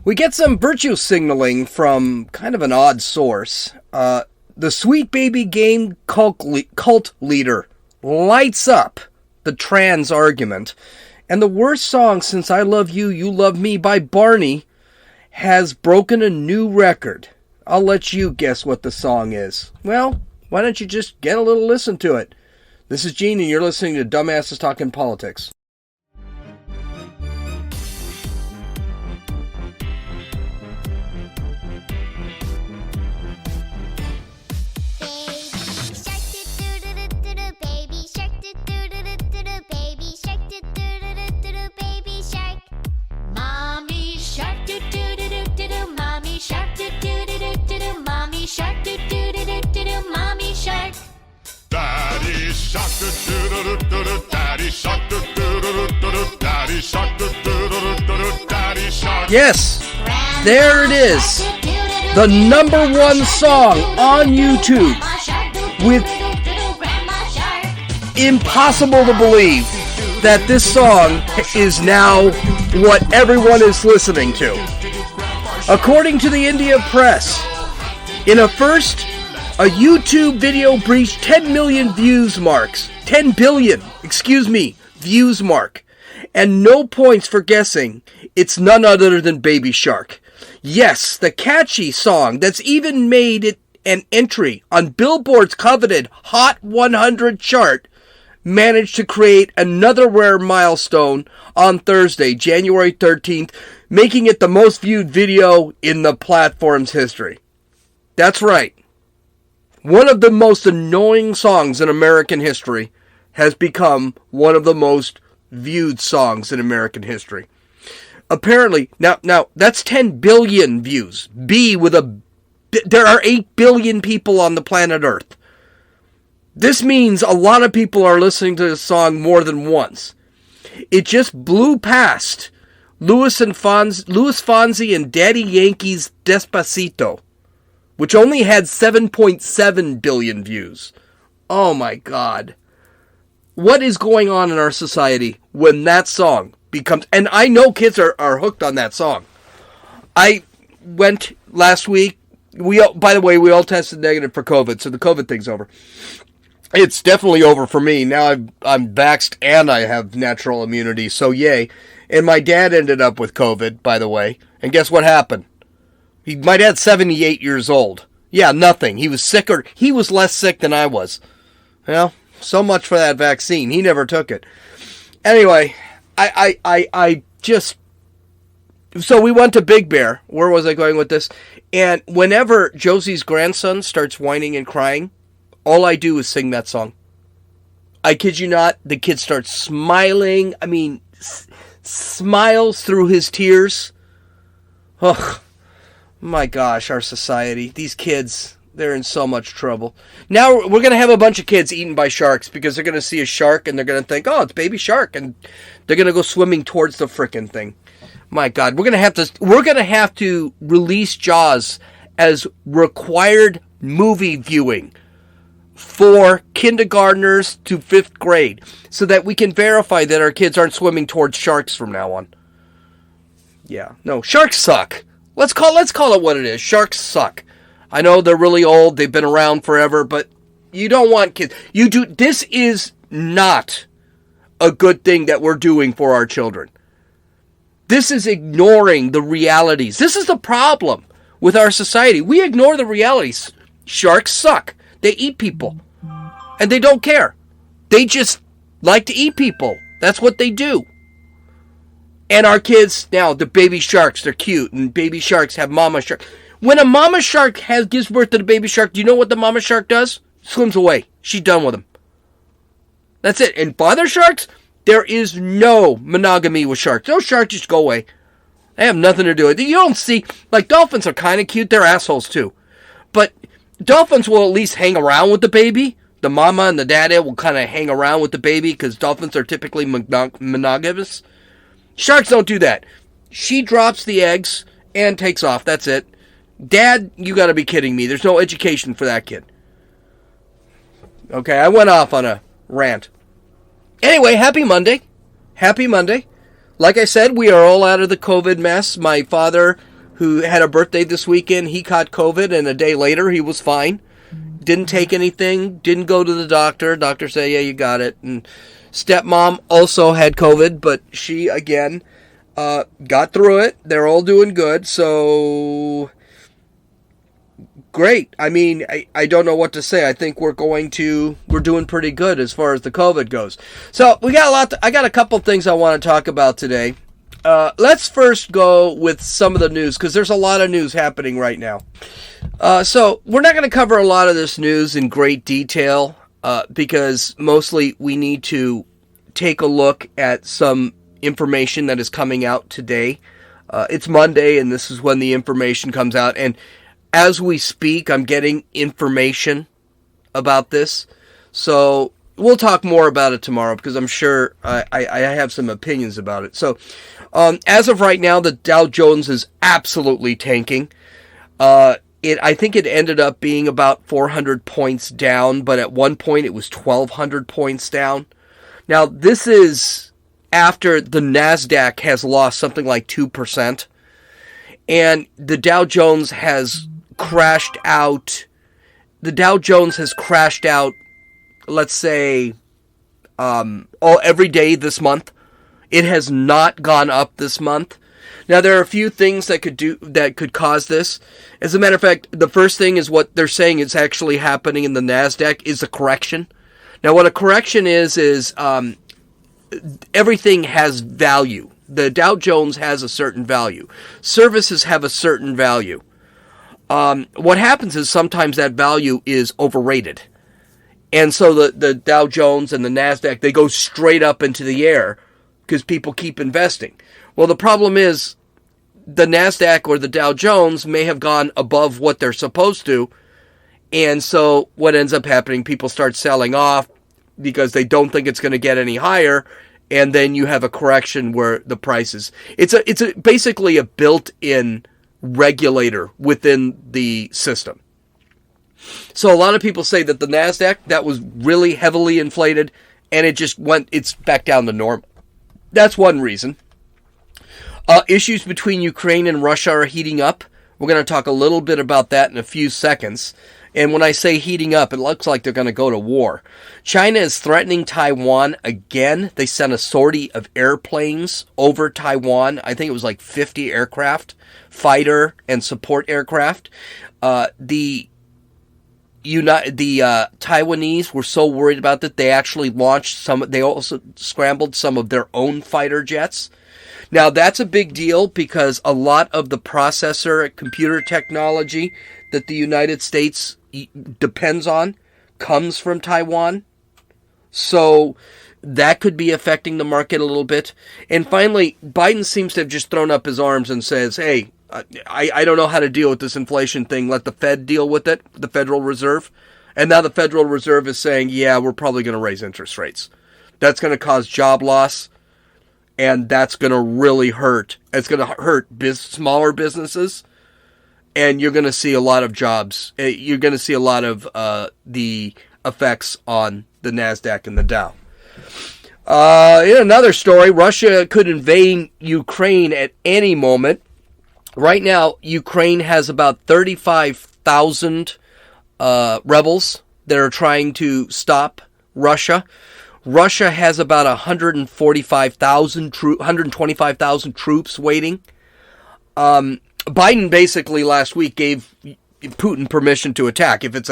We get some virtue signaling from kind of an odd source. The Sweet Baby Game cult leader lights up the trans argument. And the worst song since I Love You, You Love Me by Barney has broken a new record. I'll let you guess what the song is. Well, why don't you just get a little listen to it? This is Gene, and you're listening to Dumbasses Talking Politics. Shark, do do do do do do, mommy shark. Daddy shark, do do do do do, daddy shark, do do do do do, daddy shark, do do do do do, daddy shark. Yes, there it is, the number one song on YouTube. With impossible to believe that this song is now what everyone is listening to. According to the India Press, in a YouTube video breached 10 million views marks. 10 billion, views mark. And no points for guessing it's none other than Baby Shark. Yes, the catchy song that's even made it an entry on Billboard's coveted Hot 100 chart managed to create another rare milestone on Thursday, January 13th, making it the most viewed video in the platform's history. That's right. One of the most annoying songs in American history has become one of the most viewed songs in American history. Apparently, now that's 10 billion views. There are 8 billion people on the planet Earth. This means a lot of people are listening to this song more than once. It just blew past Louis Fonsi and Daddy Yankee's Despacito, which only had 7.7 billion views. Oh my God. What is going on in our society when that song becomes... And I know kids are hooked on that song. I went last week. By the way, we all tested negative for COVID, so the COVID thing's over. It's definitely over for me. Now I'm vaxxed and I have natural immunity, so yay. And my dad ended up with COVID, by the way. And guess what happened? My dad's 78 years old. Yeah, nothing. He was sicker. He was less sick than I was. Well, so much for that vaccine. He never took it. Anyway, I just... So we went to Big Bear. Where was I going with this? And whenever Josie's grandson starts whining and crying, all I do is sing that song. I kid you not. The kid starts smiling. I mean, smiles through his tears. Ugh. My gosh, our society. These kids, they're in so much trouble. Now we're going to have a bunch of kids eaten by sharks because they're going to see a shark and they're going to think, oh, it's Baby Shark. And they're going to go swimming towards the frickin' thing. My God, we're going to have to release Jaws as required movie viewing for kindergartners to 5th grade so that we can verify that our kids aren't swimming towards sharks from now on. Yeah, no, sharks suck. Let's call it what it is. Sharks suck. I know they're really old. They've been around forever, but you don't want kids. This is not a good thing that we're doing for our children. This is ignoring the realities. This is the problem with our society. We ignore the realities. Sharks suck. They eat people. And they don't care. They just like to eat people. That's what they do. And our kids, now, the baby sharks, they're cute. And baby sharks have mama shark. When a mama shark gives birth to the baby shark, do you know what the mama shark does? Swims away. She's done with them. That's it. And father sharks, there is no monogamy with sharks. Those sharks just go away. They have nothing to do with it. You don't see, like, dolphins are kind of cute. They're assholes, too. But dolphins will at least hang around with the baby. The mama and the daddy will kind of hang around with the baby because dolphins are typically monogamous. Sharks don't do that. She drops the eggs and takes off. That's it. Dad, you got to be kidding me. There's no education for that kid. Okay, I went off on a rant. Anyway, happy Monday. Happy Monday. Like I said, we are all out of the COVID mess. My father who had a birthday this weekend. He caught COVID, and a day later he was fine. Didn't take anything, didn't go to the doctor. Doctor said, yeah, you got it. And stepmom also had COVID, but she, again, got through it. They're all doing good, so great. I mean, I don't know what to say. I think we're doing pretty good as far as the COVID goes. So we got I got a couple things I want to talk about today. Let's first go with some of the news, because there's a lot of news happening right now. So we're not going to cover a lot of this news in great detail, because mostly we need to take a look at some information that is coming out today. It's Monday, and this is when the information comes out, and as we speak, I'm getting information about this. So we'll talk more about it tomorrow, because I'm sure I have some opinions about it. So as of right now, the Dow Jones is absolutely tanking. I think it ended up being about 400 points down, but at one point it was 1,200 points down. Now, this is after the NASDAQ has lost something like 2%, and the Dow Jones has crashed out. The Dow Jones has crashed out, let's say, every day this month. It has not gone up this month. Now, there are a few things that could cause this. As a matter of fact, the first thing is what they're saying is actually happening in the NASDAQ is a correction. Now, what a correction is everything has value. The Dow Jones has a certain value. Services have a certain value. What happens is sometimes that value is overrated. And so the Dow Jones and the NASDAQ, they go straight up into the air because people keep investing. Well, the problem is the NASDAQ or the Dow Jones may have gone above what they're supposed to. And so what ends up happening, people start selling off because they don't think it's going to get any higher. And then you have a correction where the prices, it's basically a built-in regulator within the system. So a lot of people say that the NASDAQ, that was really heavily inflated, and it's back down to normal. That's one reason. Issues between Ukraine and Russia are heating up. We're going to talk a little bit about that in a few seconds. And when I say heating up, it looks like they're going to go to war. China is threatening Taiwan again. They sent a sortie of airplanes over Taiwan. I think it was like 50 aircraft, fighter and support aircraft. The Taiwanese were so worried about that they actually launched they also scrambled some of their own fighter jets. Now, that's a big deal because a lot of the processor computer technology that the United States depends on comes from Taiwan. So that could be affecting the market a little bit. And finally, Biden seems to have just thrown up his arms and says, hey, I don't know how to deal with this inflation thing. Let the Fed deal with it, the Federal Reserve. And now the Federal Reserve is saying, yeah, we're probably going to raise interest rates. That's going to cause job loss. And that's going to really hurt. It's going to hurt smaller businesses. And you're going to see a lot of jobs. You're going to see a lot of the effects on the NASDAQ and the Dow. In another story, Russia could invade Ukraine at any moment. Right now, Ukraine has about 35,000 rebels that are trying to stop Russia. Russia has about 125,000 troops waiting. Biden basically last week gave Putin permission to attack. If it's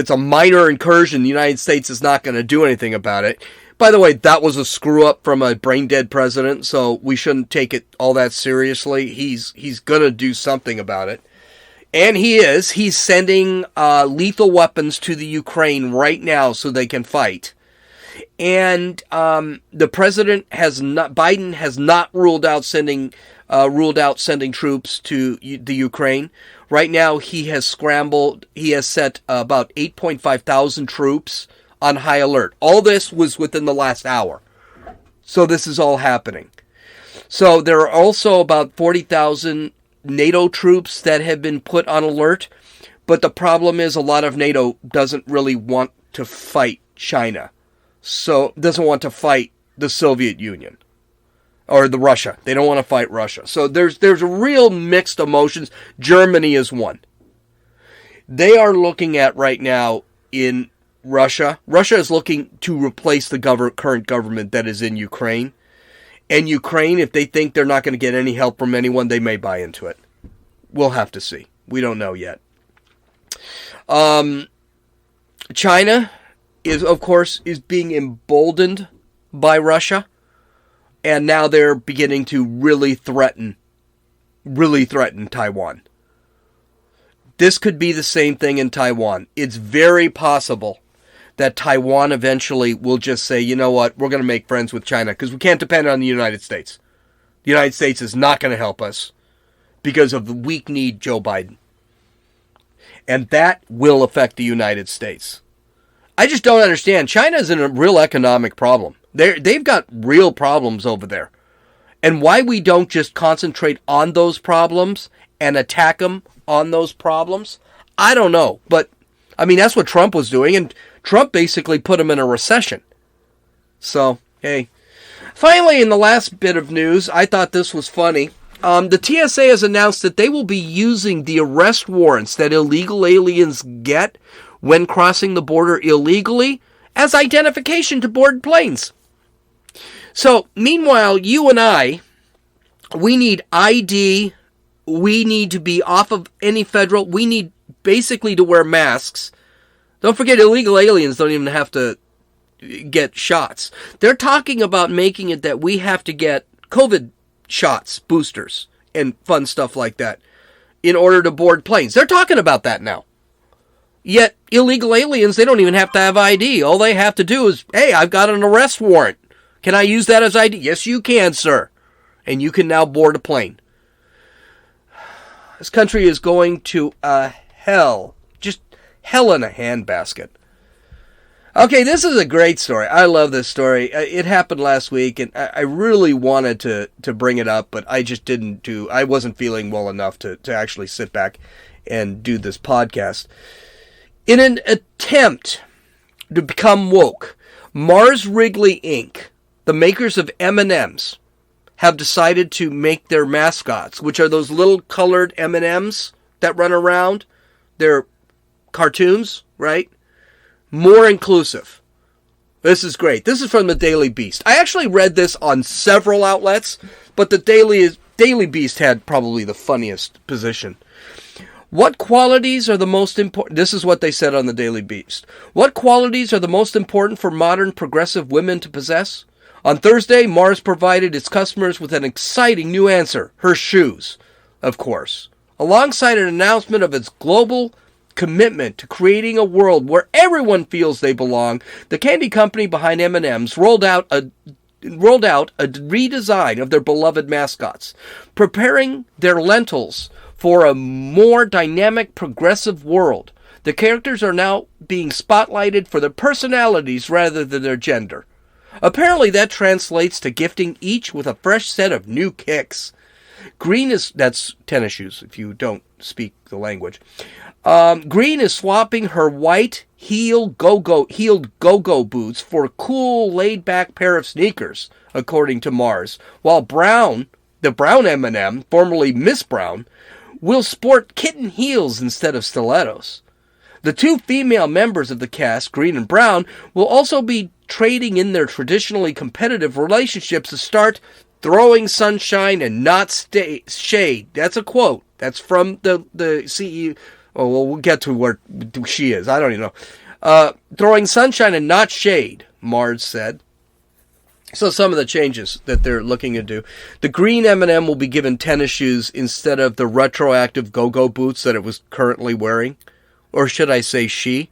a minor incursion, the United States is not going to do anything about it. By the way, that was a screw up from a brain dead president, so we shouldn't take it all that seriously. He's going to do something about it. And he is. He's sending lethal weapons to the Ukraine right now so they can fight. And the president Biden has not ruled out sending troops to the Ukraine. Right now, he has set about 8.5 thousand troops on high alert. All this was within the last hour. So this is all happening. So there are also about 40,000 NATO troops that have been put on alert. But the problem is a lot of NATO doesn't really want to fight China. So doesn't want to fight the Soviet Union. or the Russia. They don't want to fight Russia. So there's real mixed emotions. Germany is one. They are looking at right now in Russia. Russia is looking to replace the current government that is in Ukraine. And Ukraine, if they think they're not going to get any help from anyone, they may buy into it. We'll have to see. We don't know yet. China is, of course, is being emboldened by Russia. And now they're beginning to really threaten Taiwan. This could be the same thing in Taiwan. It's very possible that Taiwan eventually will just say, you know what, we're going to make friends with China because we can't depend on the United States. The United States is not going to help us because of the weak-kneed Joe Biden. And that will affect the United States. I just don't understand. China's in a real economic problem. They've got real problems over there. And why we don't just concentrate on those problems and attack them on those problems, I don't know. But, I mean, that's what Trump was doing, and Trump basically put him in a recession. So, hey. Finally, in the last bit of news, I thought this was funny. The TSA has announced that they will be using the arrest warrants that illegal aliens get when crossing the border illegally as identification to board planes. So, meanwhile, you and I, we need ID. We need to be off of any federal. We need basically to wear masks. Don't forget, illegal aliens don't even have to get shots. They're talking about making it that we have to get COVID shots, boosters, and fun stuff like that in order to board planes. They're talking about that now. Yet, illegal aliens, they don't even have to have ID. All they have to do is, hey, I've got an arrest warrant. Can I use that as ID? Yes, you can, sir. And you can now board a plane. This country is going to hell. Just hell in a handbasket. Okay, this is a great story. I love this story. It happened last week, and I really wanted to bring it up, but I just didn't I wasn't feeling well enough to actually sit back and do this podcast. In an attempt to become woke, Mars Wrigley Inc., the makers of M&Ms, have decided to make their mascots, which are those little colored M&Ms that run around. They're cartoons, right? More inclusive. This is great. This is from the Daily Beast. I actually read this on several outlets, but the Daily Beast had probably the funniest position. What qualities are the most important? This is what they said on the Daily Beast. What qualities are the most important for modern progressive women to possess? On Thursday, Mars provided its customers with an exciting new answer. Her shoes, of course. Alongside an announcement of its global commitment to creating a world where everyone feels they belong, the candy company behind M&M's rolled out a redesign of their beloved mascots, preparing their lentils for a more dynamic, progressive world. The characters are now being spotlighted for their personalities rather than their gender. Apparently that translates to gifting each with a fresh set of new kicks. That's tennis shoes if you don't speak the language. Green is swapping her white heeled go-go boots for a cool laid-back pair of sneakers, according to Mars. While Brown, the brown M&M, formerly Miss Brown, will sport kitten heels instead of stilettos. The two female members of the cast, Green and Brown, will also be trading in their traditionally competitive relationships to start throwing sunshine and not shade. That's a quote. That's from the CEO. Oh, well, we'll get to where she is. I don't even know. Throwing sunshine and not shade, Mars said. So some of the changes that they're looking to do. The green M&M will be given tennis shoes instead of the retroactive go-go boots that it was currently wearing. Or should I say she?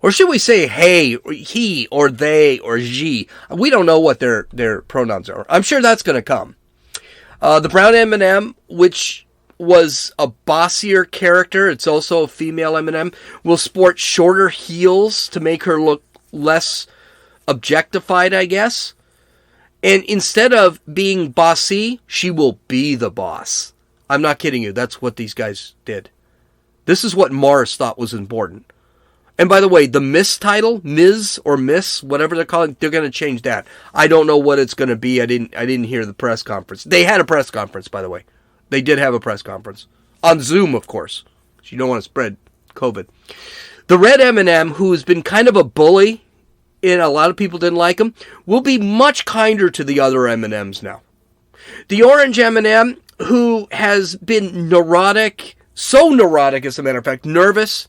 Or should we say hey, or he, or they, or she? We don't know what their pronouns are. I'm sure that's going to come. The brown M&M, which was a bossier character, it's also a female M&M, will sport shorter heels to make her look less objectified, I guess. And instead of being bossy, she will be the boss. I'm not kidding you. That's what these guys did. This is what Mars thought was important. And by the way, the Miss title, Ms. or Miss, whatever they're calling, they're going to change that. I don't know what it's going to be. I didn't hear the press conference. They had a press conference, by the way. They did have a press conference. On Zoom, of course. You don't want to spread COVID. The red M&M, who has been kind of a bully, and a lot of people didn't like him, will be much kinder to the other M&Ms now. The orange M&M, who has been neurotic, so neurotic as a matter of fact, nervous,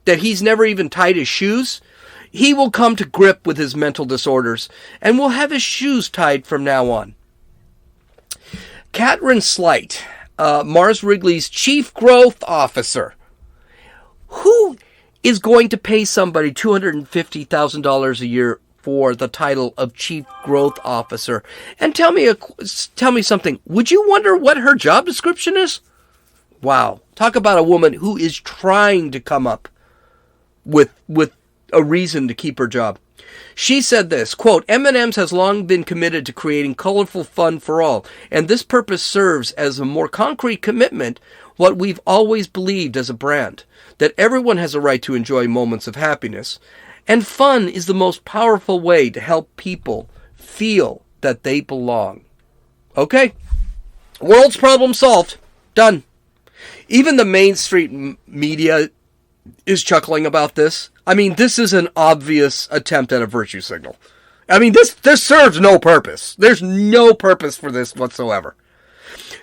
that he's never even tied his shoes, he will come to grip with his mental disorders and will have his shoes tied from now on. Catherine Slight, Mars Wrigley's chief growth officer. Who is going to pay somebody $250,000 a year for the title of chief growth officer? And tell me something. Would you wonder what her job description is? Wow. Talk about a woman who is trying to come up with a reason to keep her job. She said this, quote, M&M's has long been committed to creating colorful fun for all, and this purpose serves as a more concrete commitment what we've always believed as a brand, that everyone has a right to enjoy moments of happiness, and fun is the most powerful way to help people feel that they belong. Okay, world's problem solved. Done. Even the mainstream media is chuckling about this. I mean, this is an obvious attempt at a virtue signal. I mean, this serves no purpose. There's no purpose for this whatsoever.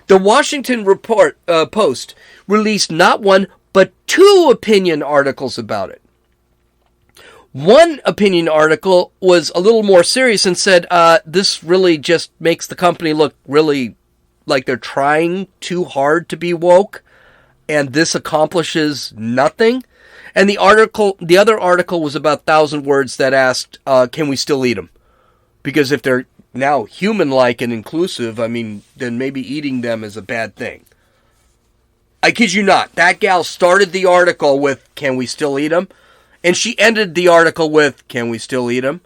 The Washington Post released not one, but 2 opinion articles about it. One opinion article was a little more serious and said, this really just makes the company look really like they're trying too hard to be woke, and this accomplishes nothing. And the other article was about 1,000 words that asked, can we still eat them? Because if they're now human-like and inclusive, I mean, then maybe eating them is a bad thing. I kid you not. That gal started the article with, can we still eat them? And she ended the article with, can we still eat them?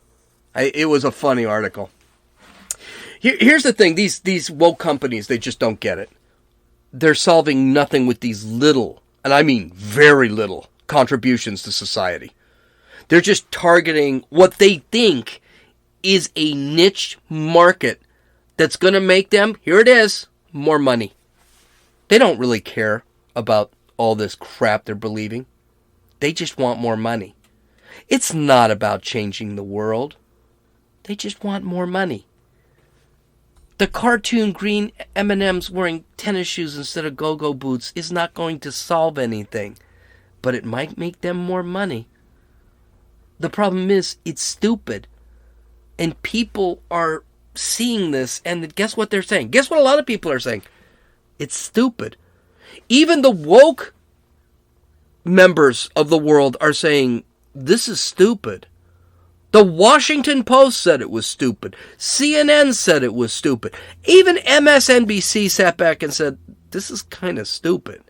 It was a funny article. Here's the thing. These woke companies, they just don't get it. They're solving nothing with these little, and I mean very little, contributions to society. They're just targeting what they think is a niche market that's going to make them, here it is, more money. They don't really care about all this crap they're believing. They just want more money. It's not about changing the world. They just want more money. The cartoon green M&Ms wearing tennis shoes instead of go-go boots is not going to solve anything, but it might make them more money. The problem is, it's stupid. And people are seeing this, and guess what they're saying? Guess what a lot of people are saying? It's stupid. Even the woke members of the world are saying, this is stupid. The Washington Post said it was stupid. CNN said it was stupid. Even MSNBC sat back and said, this is kind of stupid.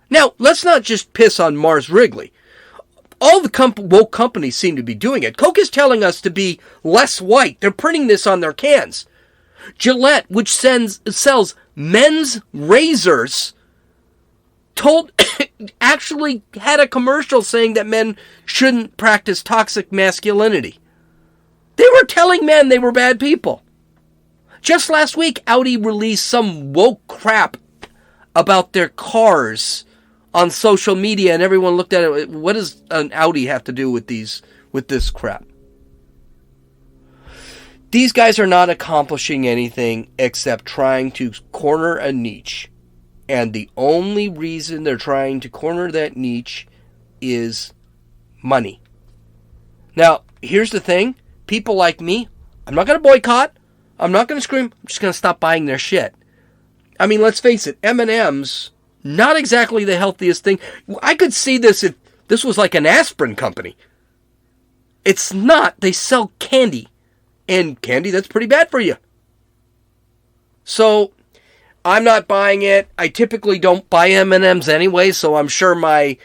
Now, let's not just piss on Mars Wrigley. All the woke companies seem to be doing it. Coke is telling us to be less white. They're printing this on their cans. Gillette, which sells men's razors, actually had a commercial saying that men shouldn't practice toxic masculinity. They were telling men they were bad people. Just last week, Audi released some woke crap about their cars on social media, and everyone looked at it. What does an Audi have to do with this crap? These guys are not accomplishing anything except trying to corner a niche. And the only reason they're trying to corner that niche is money. Now, here's the thing. People like me, I'm not going to boycott. I'm not going to scream. I'm just going to stop buying their shit. I mean, let's face it. M&M's, not exactly the healthiest thing. I could see this if this was like an aspirin company. It's not. They sell candy. And candy, that's pretty bad for you. So, I'm not buying it. I typically don't buy M&M's anyway, so I'm sure my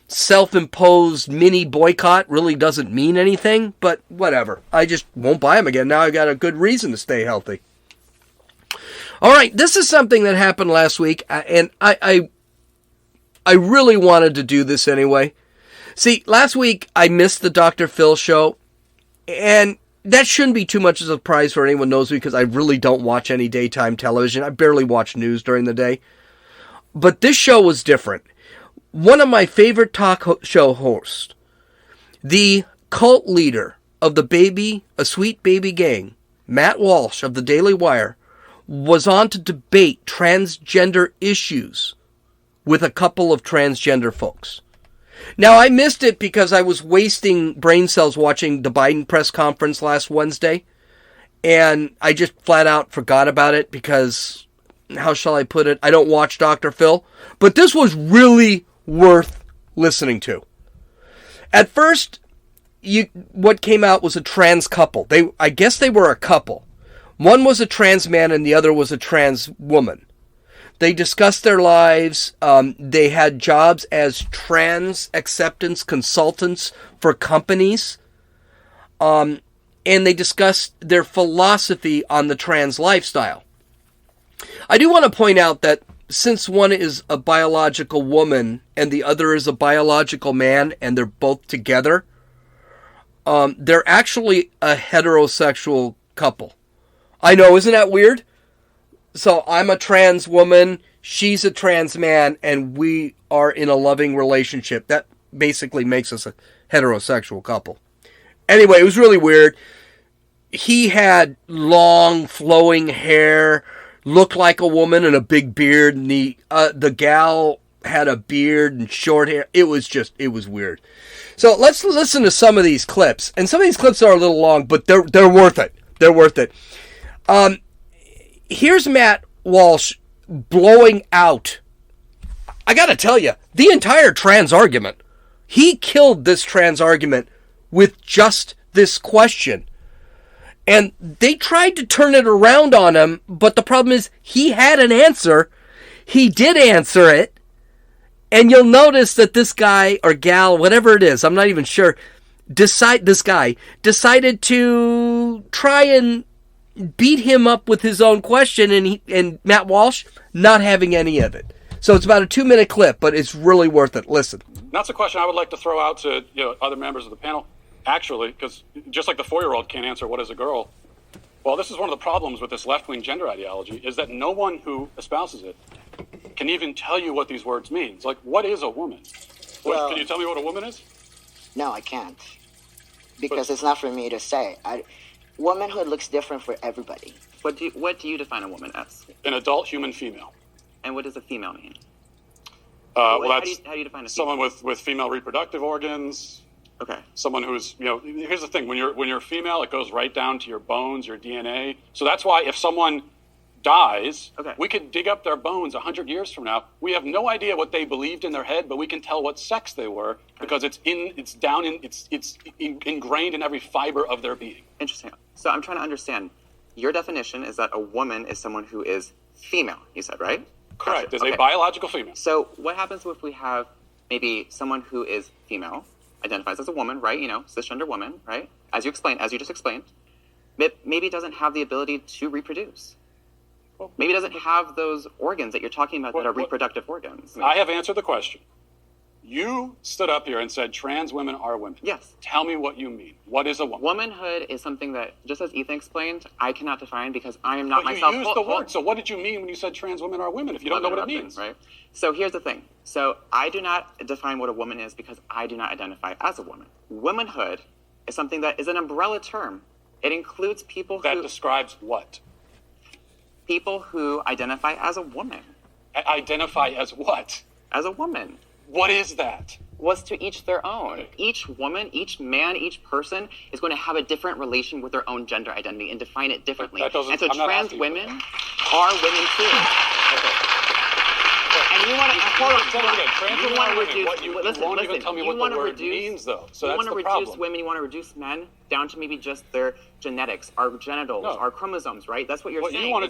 self-imposed mini boycott really doesn't mean anything, but whatever. I just won't buy them again. Now I've got a good reason to stay healthy. All right, this is something that happened last week, and I really wanted to do this anyway. See, last week I missed the Dr. Phil show, and that shouldn't be too much of a surprise for anyone who knows me because I really don't watch any daytime television. I barely watch news during the day. But this show was different. One of my favorite talk show hosts, the cult leader of A Sweet Baby Gang, Matt Walsh of the Daily Wire, was on to debate transgender issues with a couple of transgender folks. Now, I missed it because I was wasting brain cells watching the Biden press conference last Wednesday, and I just flat out forgot about it because, how shall I put it, I don't watch Dr. Phil, but this was really worth listening to. At first, what came out was a trans couple. I guess they were a couple. One was a trans man and the other was a trans woman. They discussed their lives. They had jobs as trans acceptance consultants for companies. And they discussed their philosophy on the trans lifestyle. I do want to point out that since one is a biological woman and the other is a biological man and they're both together, they're actually a heterosexual couple. I know, isn't that weird? So I'm a trans woman, she's a trans man, and we are in a loving relationship. That basically makes us a heterosexual couple. Anyway, it was really weird. He had long, flowing hair, looked like a woman and a big beard, and the gal had a beard and short hair. It was weird. So let's listen to some of these clips. And some of these clips are a little long, but they're worth it. They're worth it. Here's Matt Walsh blowing out. I gotta tell you, the entire trans argument. He killed this trans argument with just this question. And they tried to turn it around on him, but the problem is he had an answer. He did answer it. And you'll notice that this guy or gal, whatever it is, I'm not even sure, this guy decided to try and beat him up with his own question, and Matt Walsh not having any of it. So it's about a 2-minute clip, but it's really worth it. Listen. That's a question I would like to throw out to other members of the panel. Actually, because just like the 4-year-old can't answer what is a girl, well, this is one of the problems with this left-wing gender ideology, is that no one who espouses it can even tell you what these words mean. It's like, what is a woman? Well, can you tell me what a woman is? No, I can't. Because it's not for me to say. Womanhood looks different for everybody. What do you define a woman as? An adult human female. And what does a female mean? Well, how that's do you define a female? someone with female reproductive organs. Okay. Someone who's, here's the thing. When you're female, it goes right down to your bones, your DNA. So that's why if someone dies, okay, we could dig up their bones 100 years from now. We have no idea what they believed in their head, but we can tell what sex they were because it's ingrained in every fiber of their being. Interesting. So I'm trying to understand. Your definition is that a woman is someone who is female, you said, right? Correct. Gotcha. Is a biological female. So what happens if we have maybe someone who is female, identifies as a woman, right? Cisgender woman, right? As you just explained, maybe doesn't have the ability to reproduce. Maybe doesn't have those organs that you're talking about that are reproductive organs. I have answered the question. You stood up here and said trans women are women. Yes. Tell me what you mean. What is a woman? Womanhood is something that, just as Ethan explained, I cannot define because I am not but myself. You used the word. So what did you mean when you said trans women are women if you don't know what it means? Right. So here's the thing. So I do not define what a woman is because I do not identify as a woman. Womanhood is something that is an umbrella term. It includes people that describes what? People who identify as a woman. Identify as what? As a woman. What is that? Was to each their own. Each woman, each man, each person is going to have a different relation with their own gender identity and define it differently. And so trans women are women too. Okay. And you want to reduce women, you want to reduce men down to maybe just their genetics, our genitals, our chromosomes, right? That's what you're saying. What you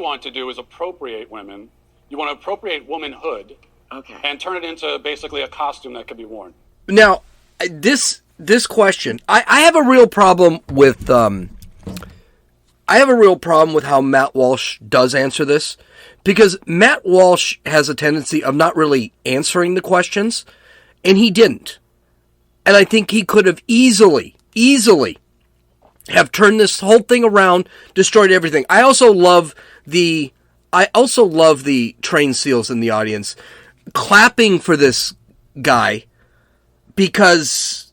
want to do is appropriate women. You want to appropriate womanhood. Okay. And turn it into basically a costume that could be worn. Now, this question, I have a real problem with how Matt Walsh does answer this, because Matt Walsh has a tendency of not really answering the questions, And he didn't. And I think he could have easily have turned this whole thing around, destroyed everything. I also love the trained seals in the audience clapping for this guy because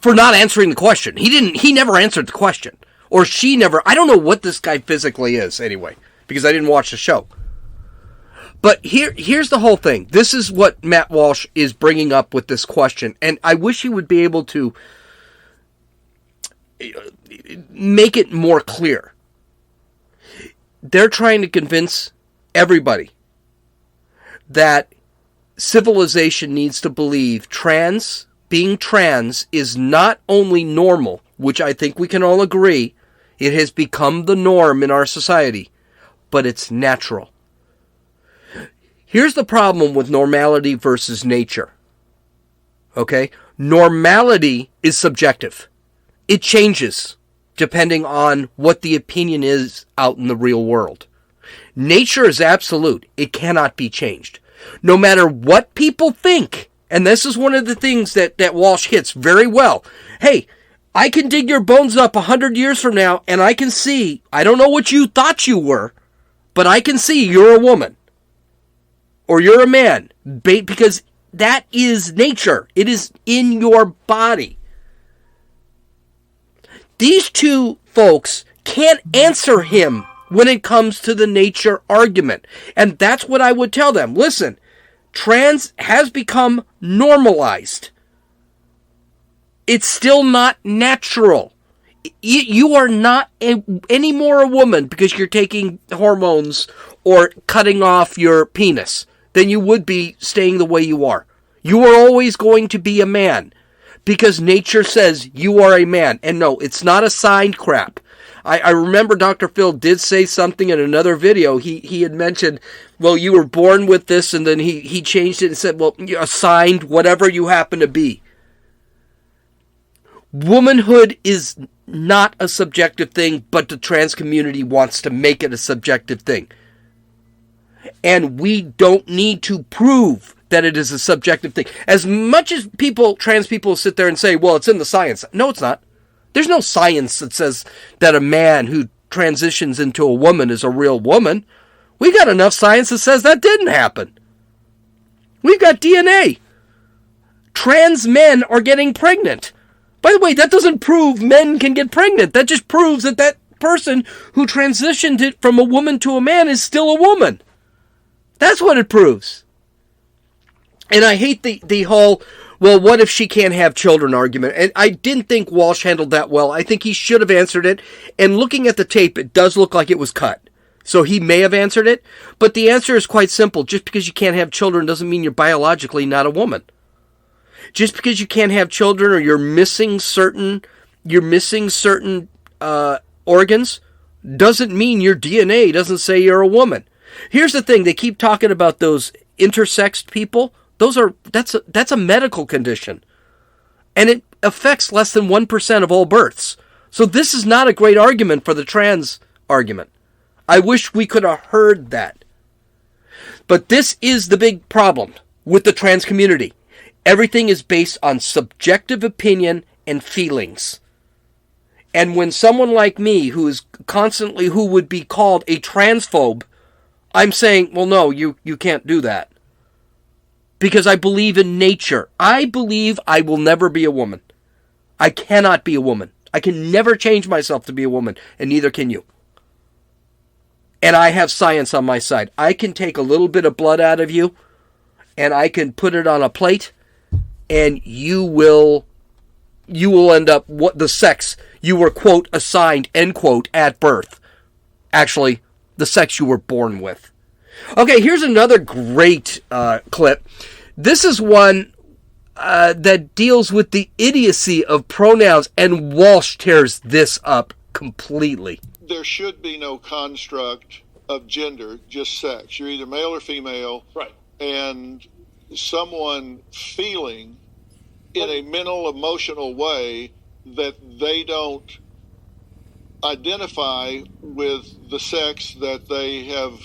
for not answering the question. He never answered the question. Or she never. I don't know what this guy physically is anyway, because I didn't watch the show. But here's the whole thing. This is what Matt Walsh is bringing up with this question. And I wish he would be able to make it more clear. They're trying to convince everybody that civilization needs to believe being trans is not only normal, which I think we can all agree, it has become the norm in our society, but it's natural. Here's the problem with normality versus nature. Okay? Normality is subjective. It changes depending on what the opinion is out in the real world. Nature is absolute. It cannot be changed. No matter what people think, and this is one of the things that Walsh hits very well. Hey, I can dig your bones up 100 years from now, and I can see, I don't know what you thought you were, but I can see you're a woman. Or you're a man, because that is nature. It is in your body. These two folks can't answer him when it comes to the nature argument. And that's what I would tell them. Listen, trans has become normalized. It's still not natural. You are not any more a woman because you're taking hormones or cutting off your penis than you would be staying the way you are. You are always going to be a man because nature says you are a man. And no, it's not assigned crap. I remember Dr. Phil did say something in another video. He had mentioned, well, you were born with this, and then he changed it and said, well, you're assigned whatever you happen to be. Womanhood is not a subjective thing, but the trans community wants to make it a subjective thing. And we don't need to prove that it is a subjective thing. As much as trans people sit there and say, well, it's in the science. No, it's not. There's no science that says that a man who transitions into a woman is a real woman. We got enough science that says that didn't happen. We've got DNA. Trans men are getting pregnant. By the way, that doesn't prove men can get pregnant. That just proves that person who transitioned it from a woman to a man is still a woman. That's what it proves. And I hate the whole, well, what if she can't have children argument? And I didn't think Walsh handled that well. I think he should have answered it. And looking at the tape, it does look like it was cut. So he may have answered it. But the answer is quite simple. Just because you can't have children doesn't mean you're biologically not a woman. Just because you can't have children or you're missing certain organs doesn't mean your DNA doesn't say you're a woman. Here's the thing. They keep talking about those intersexed people. That's a medical condition. And it affects less than 1% of all births. So this is not a great argument for the trans argument. I wish we could have heard that. But this is the big problem with the trans community. Everything is based on subjective opinion and feelings. And when someone like me, who would be called a transphobe, I'm saying, well, no, you can't do that. Because I believe in nature. I believe I will never be a woman. I cannot be a woman. I can never change myself to be a woman, and neither can you. And I have science on my side. I can take a little bit of blood out of you, and I can put it on a plate, and you will end up what the sex you were, quote, assigned, end quote, at birth. Actually, the sex you were born with. Okay, here's another great clip. This is one that deals with the idiocy of pronouns, and Walsh tears this up completely. There should be no construct of gender, just sex. You're either male or female. Right. And someone feeling in a mental, emotional way that they don't identify with the sex that they have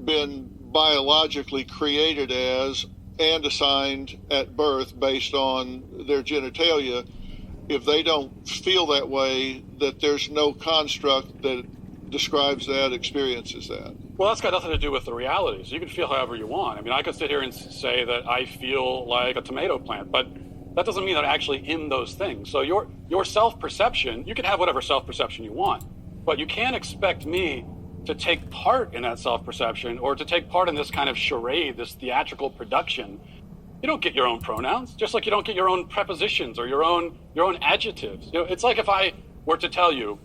been biologically created as and assigned at birth based on their genitalia, if they don't feel that way, that there's no construct that describes that, experiences that. Well, that's got nothing to do with the realities. You can feel however you want. I mean, I could sit here and say that I feel like a tomato plant, but that doesn't mean that I'm actually in those things. So your self-perception, you can have whatever self-perception you want, but you can't expect me to take part in that self-perception or to take part in this kind of charade, this theatrical production. You don't get your own pronouns, just like you don't get your own prepositions or your own adjectives. You know, it's like if I were to tell you,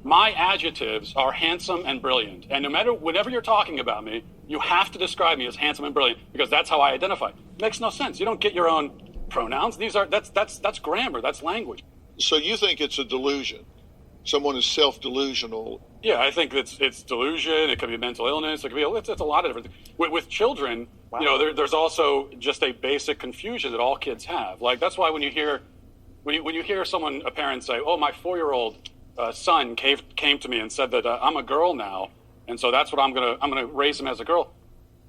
my adjectives are handsome and brilliant, and whenever you're talking about me, you have to describe me as handsome and brilliant because that's how I identify. It makes no sense. You don't get your own pronouns. That's grammar. That's language. So you think it's a delusion? Someone is self-delusional? Yeah, I think it's delusion. It could be mental illness. It could be it's a lot of different things. With children, wow. You know, there's also just a basic confusion that all kids have. Like that's why when you hear a parent say, "Oh, my 4-year-old son came to me and said that I'm a girl now, and so that's what I'm gonna raise him as a girl."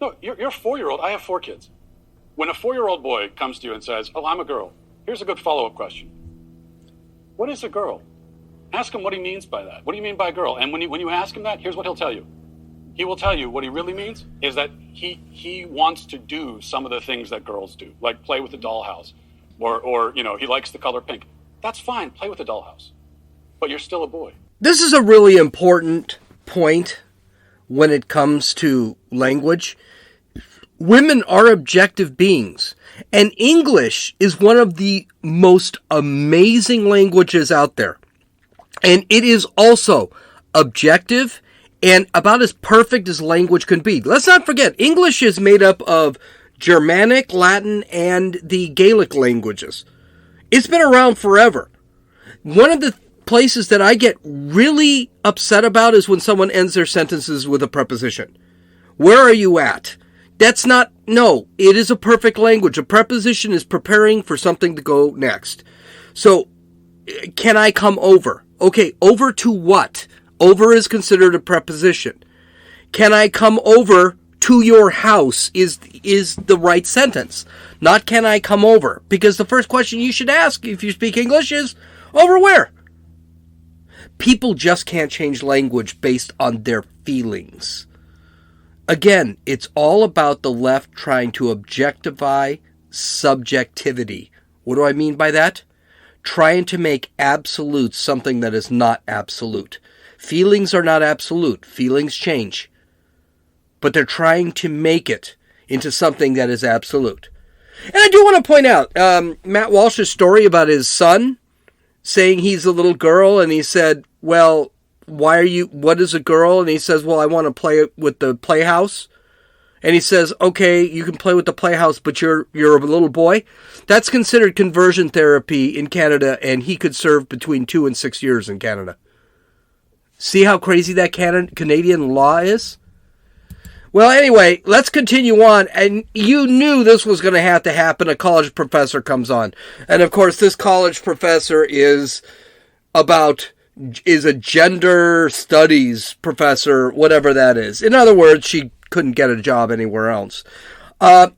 No, you're a 4-year-old. I have 4 kids. When a 4-year-old boy comes to you and says, "Oh, I'm a girl," here's a good follow-up question: what is a girl? Ask him what he means by that. What do you mean by girl? And when you ask him that, here's what he'll tell you. He will tell you what he really means is that he wants to do some of the things that girls do, like play with the dollhouse, or you know, he likes the color pink. That's fine. Play with the dollhouse, but you're still a boy. This is a really important point when it comes to language. Women are objective beings, and English is one of the most amazing languages out there. And it is also objective and about as perfect as language can be. Let's not forget, English is made up of Germanic, Latin, and the Gaelic languages. It's been around forever. One of the places that I get really upset about is when someone ends their sentences with a preposition. Where are you at? No, it is a perfect language. A preposition is preparing for something to go next. So, can I come over? Okay, over to what? Over is considered a preposition. Can I come over to your house is the right sentence. Not can I come over? Because the first question you should ask if you speak English is, over where? People just can't change language based on their feelings. Again, it's all about the left trying to objectify subjectivity. What do I mean by that? Trying to make absolute something that is not absolute. Feelings are not absolute. Feelings change. But they're trying to make it into something that is absolute. And I do want to point out Matt Walsh's story about his son saying he's a little girl, and he said, well, what is a girl? And he says, well, I want to play with the playhouse. And he says, okay, you can play with the playhouse, but you're a little boy. That's considered conversion therapy in Canada, and he could serve between 2 and 6 years in Canada. See how crazy that Canadian law is? Well, anyway, let's continue on. And you knew this was going to have to happen. A college professor comes on. And, of course, this college professor is a gender studies professor, whatever that is. In other words, she couldn't get a job anywhere else.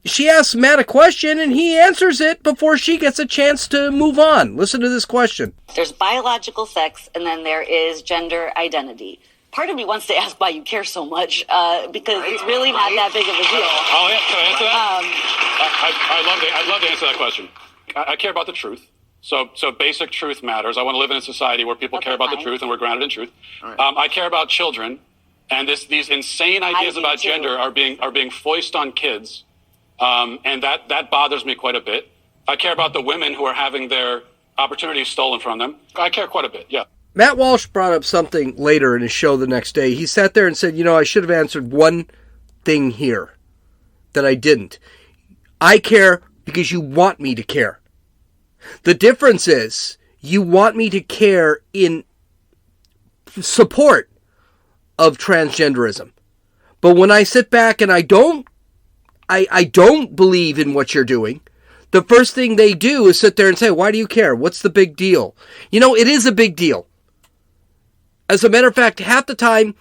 She asks Matt a question, and he answers it before she gets a chance to move on. Listen to this question. There's biological sex, and then there is gender identity. Part of me wants to ask why you care so much, because it's really not that big of a deal. Oh, yeah, can I answer that? I'd love to answer that question. I care about the truth. So basic truth matters. I want to live in a society where people care about the truth and we're grounded in truth. Right. I care about children, and these insane ideas about gender are being foisted on kids, and that bothers me quite a bit. I care about the women who are having their opportunities stolen from them. I care quite a bit, yeah. Matt Walsh brought up something later in his show the next day. He sat there and said, I should have answered one thing here that I didn't. I care because you want me to care. The difference is you want me to care in support of transgenderism. But when I sit back and I don't believe in what you're doing, the first thing they do is sit there and say, why do you care? What's the big deal? It is a big deal. As a matter of fact, half the time,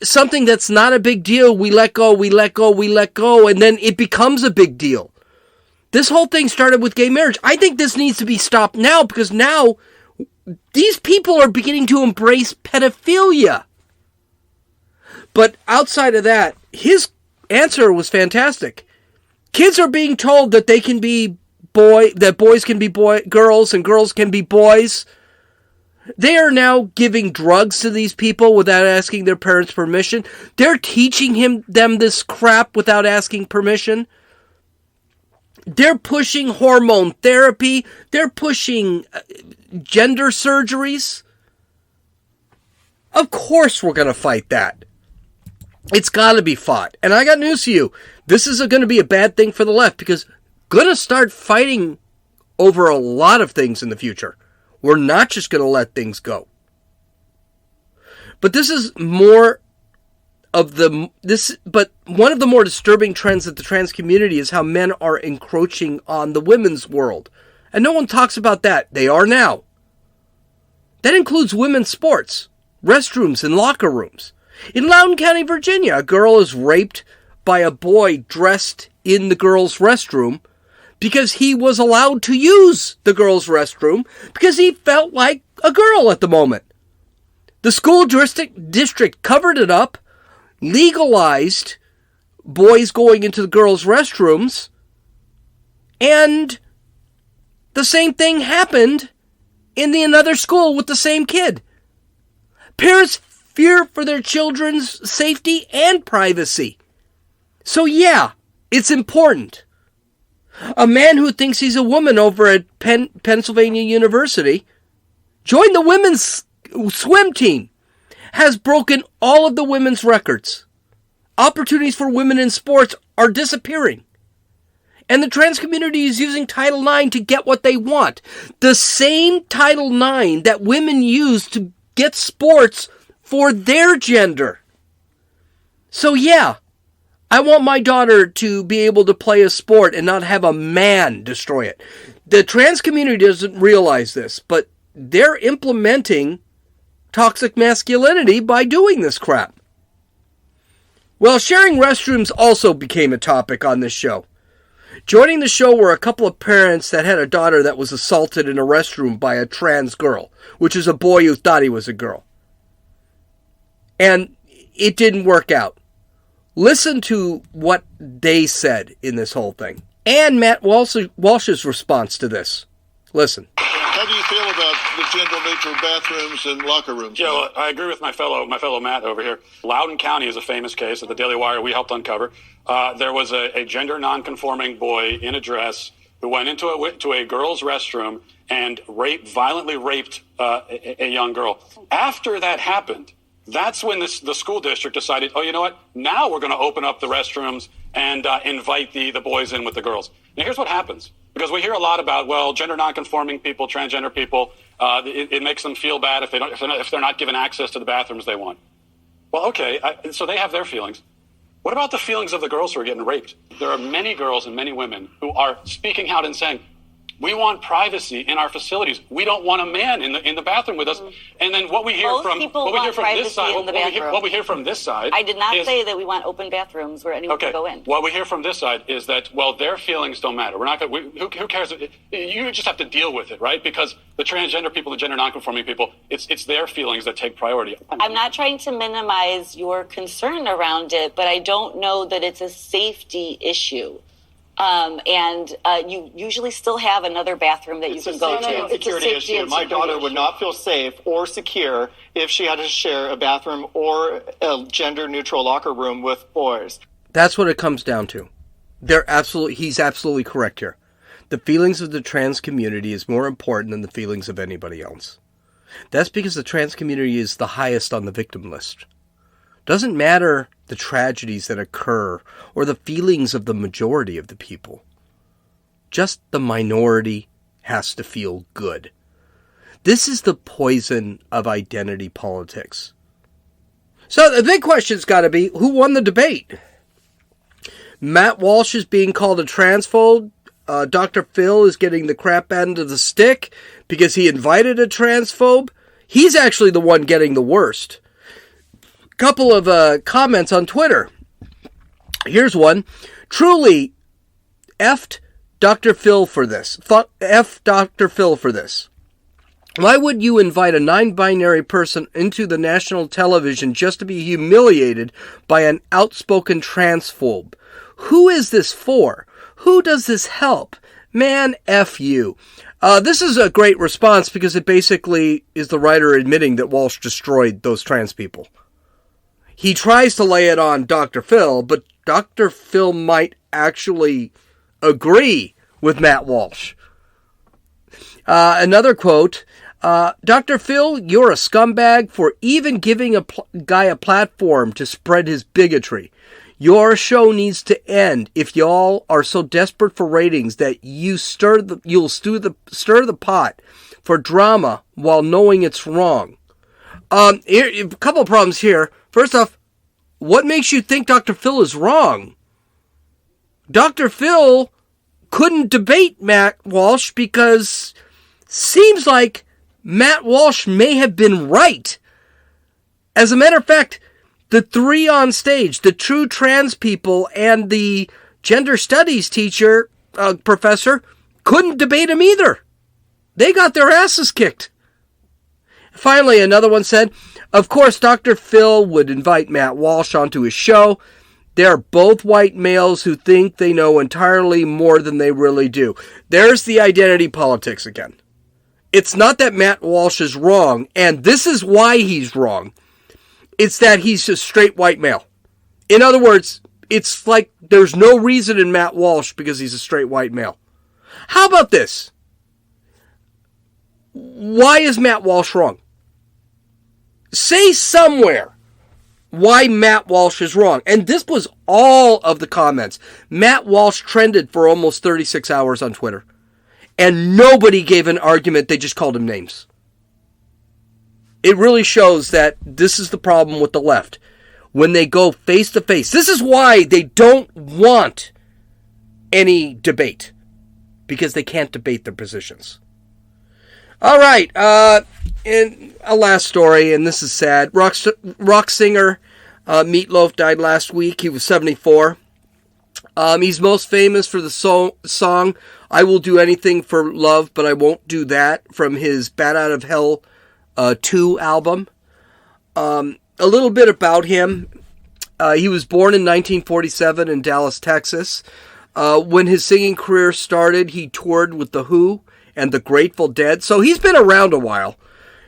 something that's not a big deal, we let go, and then it becomes a big deal. This whole thing started with gay marriage. I think this needs to be stopped now, because now these people are beginning to embrace pedophilia. But outside of that, his answer was fantastic. Kids are being told that they can be that boys can be girls and girls can be boys. They are now giving drugs to these people without asking their parents' permission. They're teaching them this crap without asking permission. They're pushing hormone therapy. They're pushing gender surgeries. Of course we're going to fight that. It's got to be fought. And I got news for you. This is going to be a bad thing for the left, because going to start fighting over a lot of things in the future. We're not just going to let things go. But this is more of but one of the more disturbing trends of the trans community is how men are encroaching on the women's world. And no one talks about that. They are now. That includes women's sports, restrooms, and locker rooms. In Loudoun County, Virginia, a girl is raped by a boy dressed in the girl's restroom because he was allowed to use the girl's restroom because he felt like a girl at the moment. The school district covered it up, legalized boys going into the girls' restrooms, and the same thing happened in another school with the same kid. Parents fear for their children's safety and privacy. So yeah, it's important. A man who thinks he's a woman over at Pennsylvania University joined the women's swim team, has broken all of the women's records. Opportunities for women in sports are disappearing. And the trans community is using Title IX to get what they want. The same Title IX that women use to get sports for their gender. So yeah, I want my daughter to be able to play a sport and not have a man destroy it. The trans community doesn't realize this, but they're implementing toxic masculinity by doing this crap. Well, sharing restrooms also became a topic on this show. Joining the show were a couple of parents that had a daughter that was assaulted in a restroom by a trans girl, which is a boy who thought he was a girl. And it didn't work out. Listen to what they said in this whole thing. And Matt Walsh's response to this. Listen. How do you feel about the gender-neutral bathrooms and locker rooms? Yeah, well, I agree with my fellow Matt over here. Loudoun County is a famous case that the Daily Wire we helped uncover. There was a gender non-conforming boy in a dress who went into a girl's restroom and violently raped a young girl. After that happened, that's when the school district decided, oh, you know what? Now we're going to open up the restrooms and invite the boys in with the girls. Now, here's what happens. Because we hear a lot about, well, gender nonconforming people, transgender people, it makes them feel bad if they're not given access to the bathrooms they want. Well, okay, so they have their feelings. What about the feelings of the girls who are getting raped? There are many girls and many women who are speaking out and saying, we want privacy in our facilities. We don't want a man in the bathroom with us. And then what we hear from this side, I did not say that we want open bathrooms where anyone can go in. What we hear from this side is that, well, their feelings don't matter. We're not going. Who cares? You just have to deal with it, right? Because the transgender people, the gender nonconforming people, it's their feelings that take priority. I'm not trying to minimize your concern around it, but I don't know that it's a safety issue. You usually still have another bathroom that you can go to. It's a security issue. My daughter would not feel safe or secure if she had to share a bathroom or a gender-neutral locker room with boys. That's what it comes down to. He's absolutely correct here. The feelings of the trans community is more important than the feelings of anybody else. That's because the trans community is the highest on the victim list. Doesn't matter the tragedies that occur or the feelings of the majority of the people. Just the minority has to feel good. This is the poison of identity politics. So the big question's got to be, who won the debate? Matt Walsh is being called a transphobe. Dr. Phil is getting the crap end of the stick because he invited a transphobe. He's actually the one getting the worst. couple of comments on Twitter. Here's one. Truly, effed Dr. Phil for this. F Dr. Phil for this. Why would you invite a non-binary person into the national television just to be humiliated by an outspoken transphobe? Who is this for? Who does this help? Man, F you. This is a great response because it basically is the writer admitting that Walsh destroyed those trans people. He tries to lay it on Dr. Phil, but Dr. Phil might actually agree with Matt Walsh. Another quote, Dr. Phil, you're a scumbag for even giving a guy a platform to spread his bigotry. Your show needs to end if y'all are so desperate for ratings that you'll stir the pot for drama while knowing it's wrong. A couple of problems here. First off, what makes you think Dr. Phil is wrong? Dr. Phil couldn't debate Matt Walsh because seems like Matt Walsh may have been right. As a matter of fact, the three on stage, the true trans people and the gender studies teacher, professor, couldn't debate him either. They got their asses kicked. Finally, another one said, of course, Dr. Phil would invite Matt Walsh onto his show. They're both white males who think they know entirely more than they really do. There's the identity politics again. It's not that Matt Walsh is wrong, and this is why he's wrong. It's that he's a straight white male. In other words, it's like there's no reason in Matt Walsh because he's a straight white male. How about this? Why is Matt Walsh wrong? Say somewhere why Matt Walsh is wrong. And this was all of the comments. Matt Walsh trended for almost 36 hours on Twitter. And nobody gave an argument. They just called him names. It really shows that this is the problem with the left. When they go face to face. This is why they don't want any debate. Because they can't debate their positions. All right. And a last story, and this is sad. Rock singer Meatloaf died last week. He was 74. He's most famous for the song I Will Do Anything for Love, But I Won't Do That from his Bat Out of Hell 2 album. A little bit about him. He was born in 1947 in Dallas, Texas. When his singing career started, he toured with The Who and the Grateful Dead. So he's been around a while.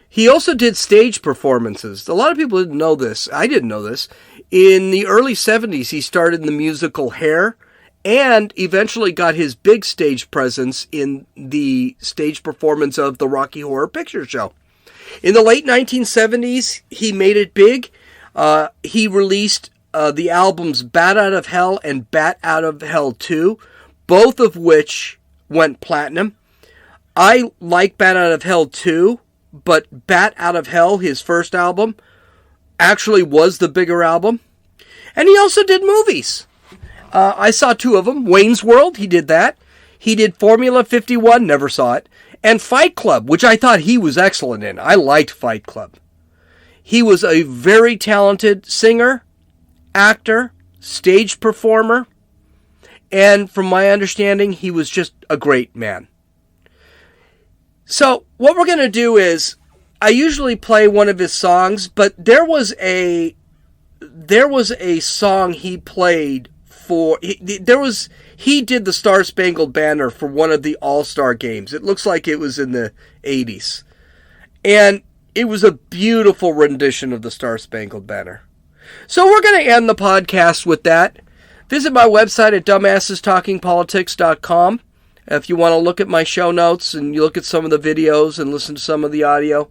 He also did stage performances. A lot of people didn't know this. I didn't know this. In the early 70s, he started in the musical Hair and eventually got his big stage presence in the stage performance of the Rocky Horror Picture Show. In the late 1970s, he made it big. He released the albums Bat Out of Hell and Bat Out of Hell 2, both of which went platinum. I like Bat Out of Hell 2, but Bat Out of Hell, his first album, actually was the bigger album. And he also did movies. I saw 2 of them. Wayne's World, he did that. He did Formula 51, never saw it. And Fight Club, which I thought he was excellent in. I liked Fight Club. He was a very talented singer, actor, stage performer, and from my understanding, he was just a great man. So, what we're going to do is, I usually play one of his songs, but there was a song he played for, he did the Star Spangled Banner for one of the All-Star games. It looks like it was in the 80s. And it was a beautiful rendition of the Star Spangled Banner. So we're going to end the podcast with that. Visit my website at dumbassestalkingpolitics.com. If you want to look at my show notes and you look at some of the videos and listen to some of the audio.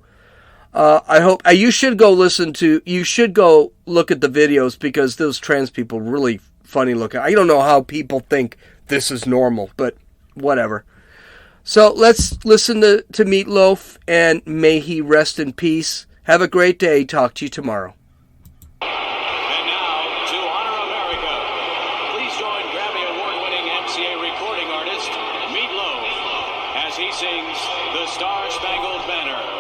You should go look at the videos because those trans people are really funny looking. I don't know how people think this is normal, but whatever. So let's listen to Meatloaf, and may he rest in peace. Have a great day. Talk to you tomorrow. And now, to honor America, please join Grammy Award-winning MCA recording artist Meatloaf as he sings The Star Spangled Banner.